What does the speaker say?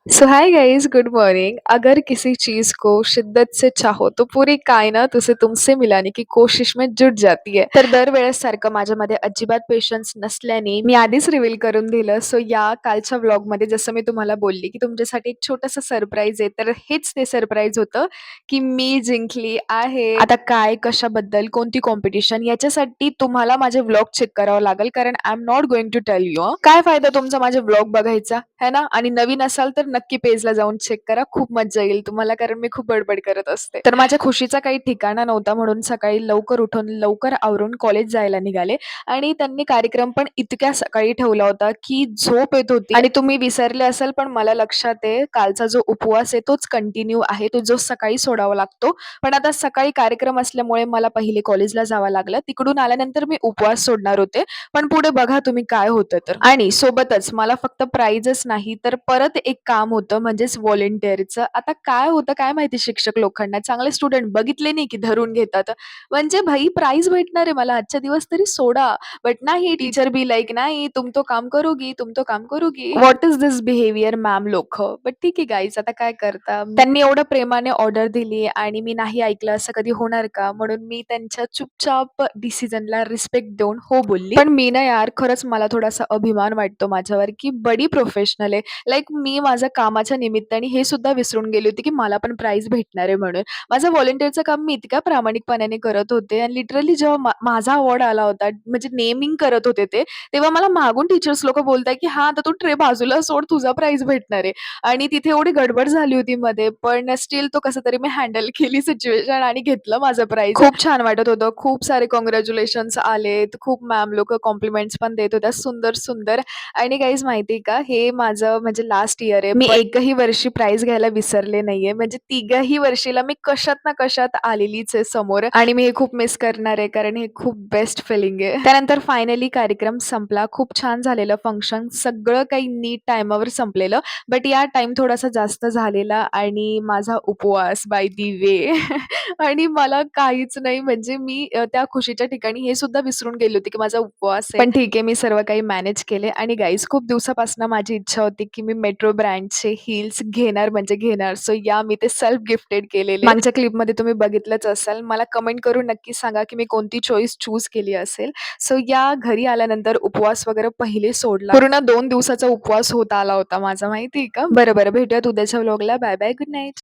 So hi guys, good morning. अगर किसी चीज को शिद्दत से चाहो तो पूरी कायनात उसे तुमसे मिलाने की कोशिश में जुट जाती है। तर दरवेळेस सारखं माझ्यामध्ये अजिबात पेशन्स नसल्याने मी आधीच रिव्हील करून दिलं. सो या कालच्या व्लॉगमध्ये जसं मी तुम्हाला बोलली की तुमच्यासाठी एक छोटंसं सरप्राईज आहे, तर हेच ते सरप्राईज होतं की मी जिंकली आहे. आता काय, कशाबद्दल, कोणती कॉम्पिटिशन याच्यासाठी तुम्हाला माझे व्लॉग चेक करावं लागेल, कारण I am not going to tell you. काय फायदा तुमचा माझे व्लॉग बघायचा, है ना? आणि नवीन असाल तर नक्की पेजला जाऊन चेक करा. खूप मज्जा येईल तुम्हाला, कारण मी खूप बडबड करत असते. तर माझ्या खुशीचा काही ठिकाणा नव्हता, म्हणून सकाळी लवकर उठून, लवकर आवरून कॉलेज जायला निघाले आणि त्यांनी कार्यक्रम पण इतक्या सकाळी ठेवला होता की झोप येत होती. आणि तुम्ही विसरले असाल, पण मला लक्षात आहे, कालचा जो उपवास आहे तोच कंटिन्यू आहे, तो जो सकाळी सोडावा लागतो. पण आता सकाळी कार्यक्रम असल्यामुळे मला पहिले कॉलेजला जावं लागलं. तिकडून आल्यानंतर मी उपवास सोडणार होते. पण पुढे बघा तुम्ही काय होतं तर. आणि सोबतच मला फक्त प्राइजच नाही, तर परत एक काम होतं, म्हणजेच व्हॉलंटिअरचं. आता काय होतं काय माहिती शिक्षक लोकांना, चांगले स्टुडंट बघितले नाही की धरून घेतात. म्हणजे भाई प्राइज भेटणार आहे मला, आजच्या दिवस तरी सोडा. बट नाही, टीचर बी लाइक नाही, तुम तो काम करोगी, तुम तो काम करोगी. What is this behaviour ma'am लोकं. बट ठीक आहे गाईज, आता काय करता. त्यांनी एवढं प्रेमाने ऑर्डर दिली आणि मी नाही ऐकलं, असं कधी होणार का? म्हणून मी त्यांच्या चुपचाप डिसिजनला रिस्पेक्ट देऊन हो बोलली. पण मी ना यार, खरंच मला थोडासा अभिमान वाटतो माझ्यावर की बडी प्रोफेशनल आहे. लाइक मी माझ्या कामाच्या निमित्ताने हे सुद्धा विसरून गेली होती की मला पण प्राइज भेटणार आहे म्हणून. माझं व्हॉलंटिअरचं काम मी इतक्या प्रामाणिकपणाने करत होते आणि लिटरली जेव्हा माझा अवॉर्ड आला होता, म्हणजे नेमिंग करत होते ते, तेव्हा मला मागून टीचर्स लोकं बोलताय की "हां, आता तू ट्रे बाजूला सोड, तुझा प्राइज भेटणार आहे." आणि तिथे एवढी गडबड झाली होती मध्ये, पण स्टिल तो कसं तरी मी हँडल केली सिच्युएशन आणि घेतलं माझं प्राइज. खूप छान वाटत होतं. खूप सारे काँग्रॅच्युलेशन्स आलेत. खूप मॅम लोकं कॉम्प्लिमेंट्स पण देत होत्या सुंदर, सुंदर. आणि गाईज माहिती का, हे माझं म्हणजे लास्ट इयर आहे. मी एकही वर्षी प्राइज घ्यायला विसरले नाहीये. म्हणजे तिघही वर्षीला मी कशात ना कशात आलेलीच आहे समोर आणि मी हे खूप मिस करणार आहे, कारण हे खूप बेस्ट फिलिंग आहे. त्यानंतर फायनली कार्यक्रम संपला. खूप छान झालेलं फंक्शन. सगळं काही नीट टाईमावर संपलेलं. बट या टाईम थोडासा जास्त झालेला आणि माझा उपवास बाय दी वे आणि मला काहीच नाही, म्हणजे मी त्या खुशीच्या ठिकाणी हे सुद्धा विसरून गेली होती की माझा उपवास आहे. पण ठीक आहे, मी सर्व काही मॅनेज केले आणि गाईज खूप दिवसापासून माझी इच्छा होती की मी मेट्रो ब्रँडचे हील्स घेणार म्हणजे घेणार. सो या मी ते सेल्फ गिफ्टेड केलेले. मागच्या क्लिपमध्ये तुम्ही बघितलंच असाल. मला कमेंट करून नक्की सांगा की मी कोणती चॉईस चूज केली असेल. सो या घरी आल्यानंतर उपवास वगैरे पहिले सोडला. पूर्ण 2 दिवसाचा उपवास होत आला होता माझा, माहिती आहे का? बरं, भेटूयात उद्याच्या व्लॉगला. Bye bye, good night.